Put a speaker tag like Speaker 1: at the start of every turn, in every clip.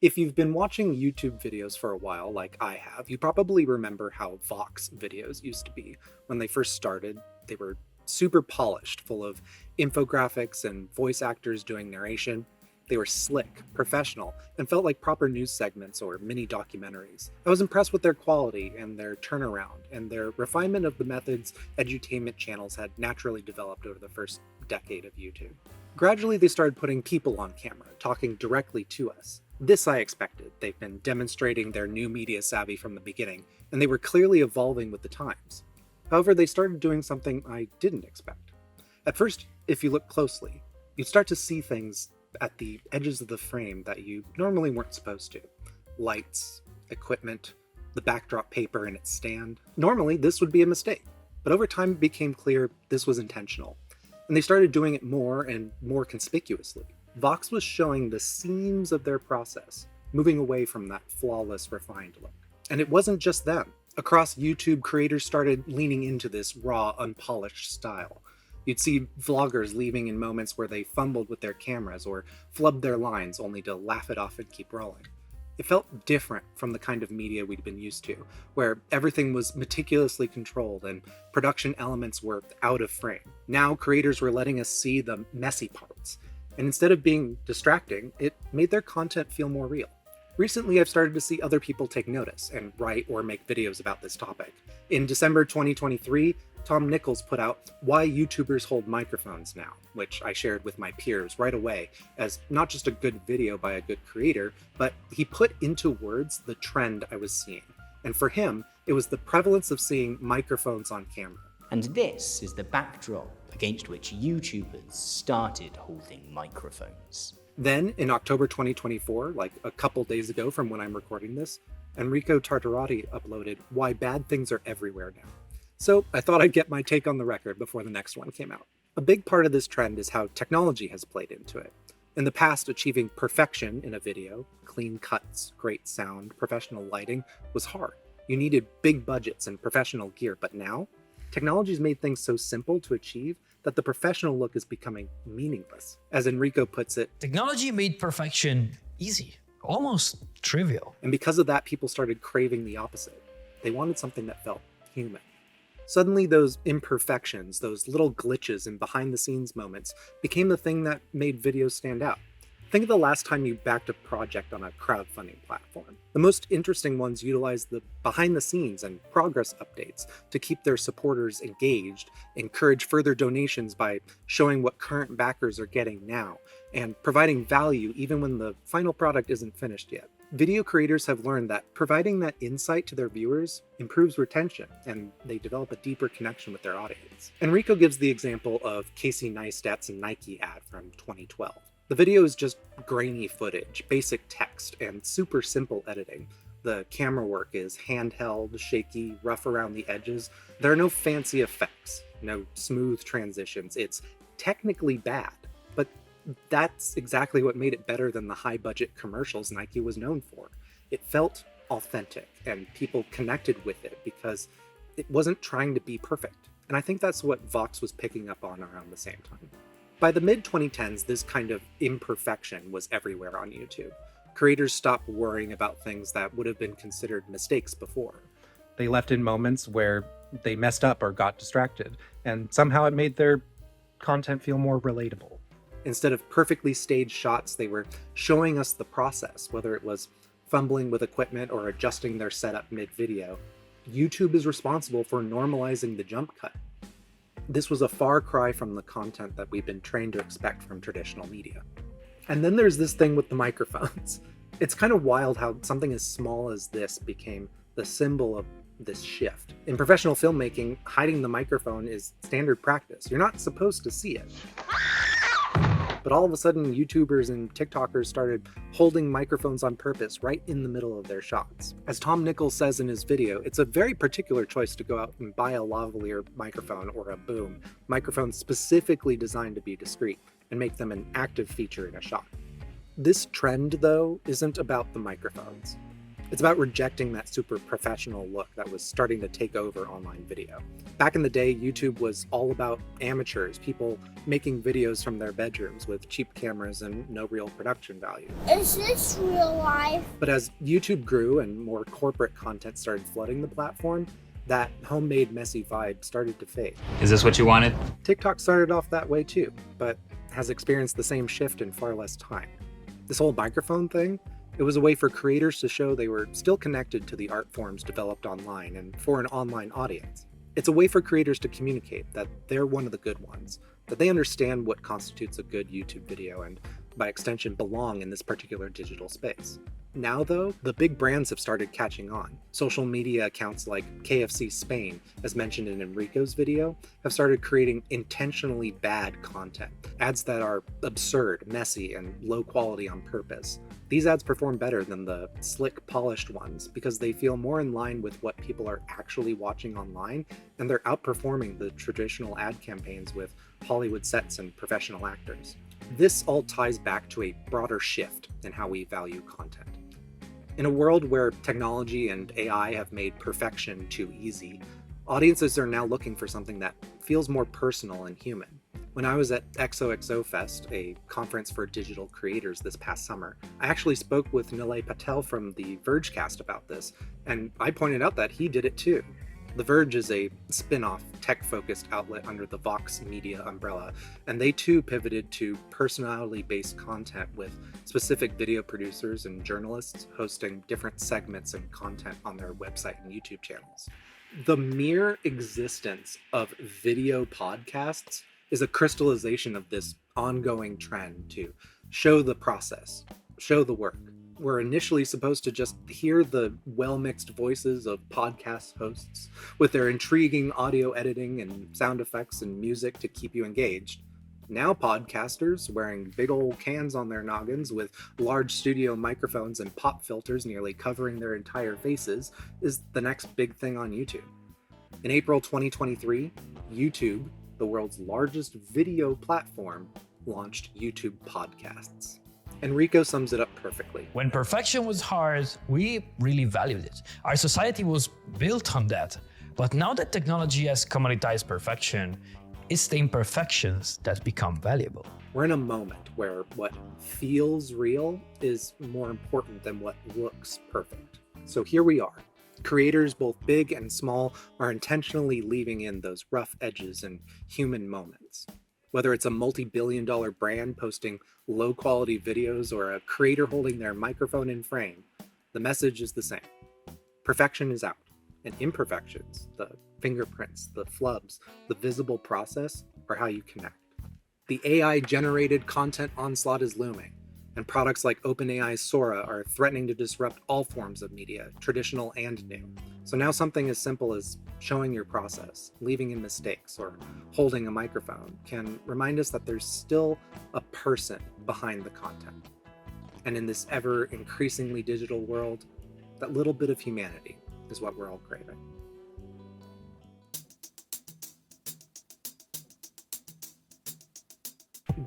Speaker 1: If you've been watching YouTube videos for a while, like I have, you probably remember how Vox videos used to be. When they first started, they were super polished, full of infographics and voice actors doing narration. They were slick, professional, and felt like proper news segments or mini documentaries. I was impressed with their quality and their turnaround, and their refinement of the methods edutainment channels had naturally developed over the first decade of YouTube. Gradually, they started putting people on camera, talking directly to us. This I expected. They've been demonstrating their new media savvy from the beginning, and they were clearly evolving with the times. However, they started doing something I didn't expect. At first, if you look closely, you'd start to see things at the edges of the frame that you normally weren't supposed to. Lights, equipment, the backdrop paper and its stand. Normally, this would be a mistake, but over time it became clear this was intentional, and they started doing it more and more conspicuously. Vox was showing the seams of their process, moving away from that flawless, refined look. And it wasn't just them. Across YouTube, creators started leaning into this raw, unpolished style. You'd see vloggers leaving in moments where they fumbled with their cameras or flubbed their lines only to laugh it off and keep rolling. It felt different from the kind of media we'd been used to, where everything was meticulously controlled and production elements were out of frame. Now creators were letting us see the messy parts, and instead of being distracting, it made their content feel more real. Recently, I've started to see other people take notice and write or make videos about this topic. In December 2023, Tom Nichols put out Why YouTubers Hold Microphones Now, which I shared with my peers right away as not just a good video by a good creator, but he put into words the trend I was seeing. And for him, it was the prevalence of seeing microphones on camera.
Speaker 2: And this is the backdrop against which YouTubers started holding microphones.
Speaker 1: Then, in October 2024, like a couple days ago from when I'm recording this, Enrico Tartarati uploaded Why Bad Things Are Everywhere Now. So I thought I'd get my take on the record before the next one came out. A big part of this trend is how technology has played into it. In the past, achieving perfection in a video, clean cuts, great sound, professional lighting, was hard. You needed big budgets and professional gear, but now, technology's made things so simple to achieve that the professional look is becoming meaningless. As Enrico puts it,
Speaker 3: technology made perfection easy, almost trivial.
Speaker 1: And because of that, people started craving the opposite. They wanted something that felt human. Suddenly, those imperfections, those little glitches and behind-the-scenes moments, became the thing that made videos stand out. Think of the last time you backed a project on a crowdfunding platform. The most interesting ones utilize the behind-the-scenes and progress updates to keep their supporters engaged, encourage further donations by showing what current backers are getting now, and providing value even when the final product isn't finished yet. Video creators have learned that providing that insight to their viewers improves retention, and they develop a deeper connection with their audience. Enrico gives the example of Casey Neistat's Nike ad from 2012. The video is just grainy footage, basic text, and super simple editing. The camera work is handheld, shaky, rough around the edges. There are no fancy effects, no smooth transitions. It's technically bad, but that's exactly what made it better than the high-budget commercials Nike was known for. It felt authentic, and people connected with it because it wasn't trying to be perfect. And I think that's what Vox was picking up on around the same time. By the mid-2010s, this kind of imperfection was everywhere on YouTube. Creators stopped worrying about things that would have been considered mistakes before. They left in moments where they messed up or got distracted, and somehow it made their content feel more relatable. Instead of perfectly staged shots, they were showing us the process, whether it was fumbling with equipment or adjusting their setup mid-video. YouTube is responsible for normalizing the jump cut. This was a far cry from the content that we've been trained to expect from traditional media. And then there's this thing with the microphones. It's kind of wild how something as small as this became the symbol of this shift. In professional filmmaking, hiding the microphone is standard practice. You're not supposed to see it. But all of a sudden, YouTubers and TikTokers started holding microphones on purpose right in the middle of their shots. As Tom Nichols says in his video, it's a very particular choice to go out and buy a lavalier microphone or a boom, microphones specifically designed to be discreet and make them an active feature in a shot. This trend, though, isn't about the microphones. It's about rejecting that super professional look that was starting to take over online video. Back in the day, YouTube was all about amateurs, people making videos from their bedrooms with cheap cameras and no real production value.
Speaker 4: Is this real life?
Speaker 1: But as YouTube grew and more corporate content started flooding the platform, that homemade, messy vibe started to fade.
Speaker 5: Is this what you wanted?
Speaker 1: TikTok started off that way too, but has experienced the same shift in far less time. This whole microphone thing, it was a way for creators to show they were still connected to the art forms developed online and for an online audience. It's a way for creators to communicate that they're one of the good ones, that they understand what constitutes a good YouTube video and, by extension, belong in this particular digital space. Now, though, the big brands have started catching on. Social media accounts like KFC Spain, as mentioned in Enrico's video, have started creating intentionally bad content. Ads that are absurd, messy, and low quality on purpose. These ads perform better than the slick, polished ones because they feel more in line with what people are actually watching online, and they're outperforming the traditional ad campaigns with Hollywood sets and professional actors. This all ties back to a broader shift in how we value content. In a world where technology and AI have made perfection too easy, audiences are now looking for something that feels more personal and human. When I was at XOXO Fest, a conference for digital creators this past summer, I actually spoke with Nilay Patel from the Vergecast about this, and I pointed out that he did it too. The Verge is a spin-off, tech-focused outlet under the Vox Media umbrella, and they too pivoted to personality-based content with specific video producers and journalists hosting different segments and content on their website and YouTube channels. The mere existence of video podcasts is a crystallization of this ongoing trend to show the process, show the work. We're initially supposed to just hear the well-mixed voices of podcast hosts with their intriguing audio editing and sound effects and music to keep you engaged. Now podcasters, wearing big old cans on their noggins with large studio microphones and pop filters nearly covering their entire faces, is the next big thing on YouTube. In April 2023, YouTube, the world's largest video platform, launched YouTube Podcasts. Enrico sums it up perfectly.
Speaker 3: When perfection was hard, we really valued it. Our society was built on that. But now that technology has commoditized perfection, it's the imperfections that become valuable.
Speaker 1: We're in a moment where what feels real is more important than what looks perfect. So here we are. Creators, both big and small, are intentionally leaving in those rough edges and human moments. Whether it's a multi-billion-dollar brand posting low-quality videos or a creator holding their microphone in frame, the message is the same. Perfection is out, and imperfections, the fingerprints, the flubs, the visible process, are how you connect. The AI-generated content onslaught is looming, and products like OpenAI's Sora are threatening to disrupt all forms of media, traditional and new. So now something as simple as showing your process, leaving in mistakes, or holding a microphone can remind us that there's still a person behind the content. And in this ever increasingly digital world, that little bit of humanity is what we're all craving.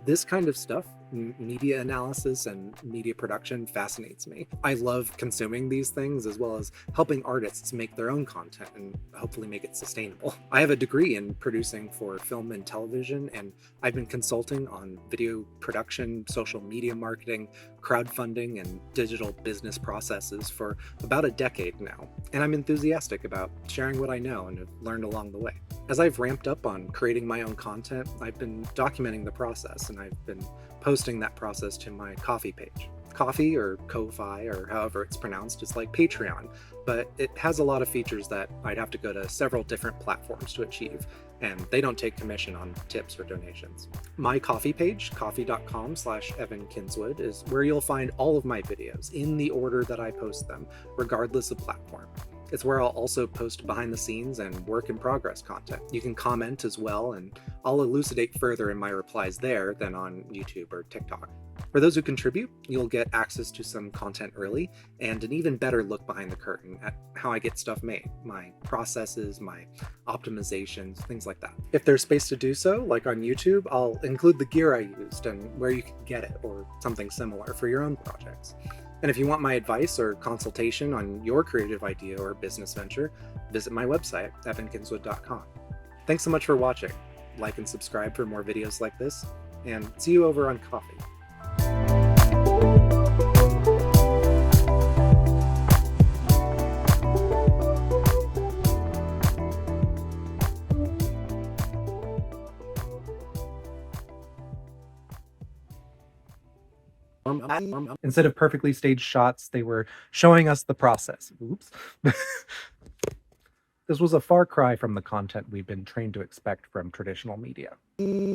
Speaker 1: This kind of stuff, media analysis and media production, fascinates me. I love consuming these things as well as helping artists make their own content and hopefully make it sustainable. I have a degree in producing for film and television, and I've been consulting on video production, social media marketing, crowdfunding, and digital business processes for about a decade now, and I'm enthusiastic about sharing what I know and have learned along the way. As I've ramped up on creating my own content, I've been documenting the process, and I've been posting that process to my Ko-fi page. Ko-fi, or Ko-fi, or however it's pronounced, is like Patreon, but it has a lot of features that I'd have to go to several different platforms to achieve, and they don't take commission on tips or donations. My Ko-fi page, ko-fi.com/Evan Kinswood, is where you'll find all of my videos in the order that I post them, regardless of platform. It's where I'll also post behind the scenes and work in progress content. You can comment as well, and I'll elucidate further in my replies there than on YouTube or TikTok. For those who contribute, you'll get access to some content early and an even better look behind the curtain at how I get stuff made, my processes, my optimizations, things like that. If there's space to do so, like on YouTube, I'll include the gear I used and where you can get it or something similar for your own projects. And if you want my advice or consultation on your creative idea or business venture, visit my website, evankinswood.com. Thanks so much for watching. Like and subscribe for more videos like this, and see you over on coffee. Instead of perfectly staged shots, they were showing us the process. Oops. This was a far cry from the content we've been trained to expect from traditional media.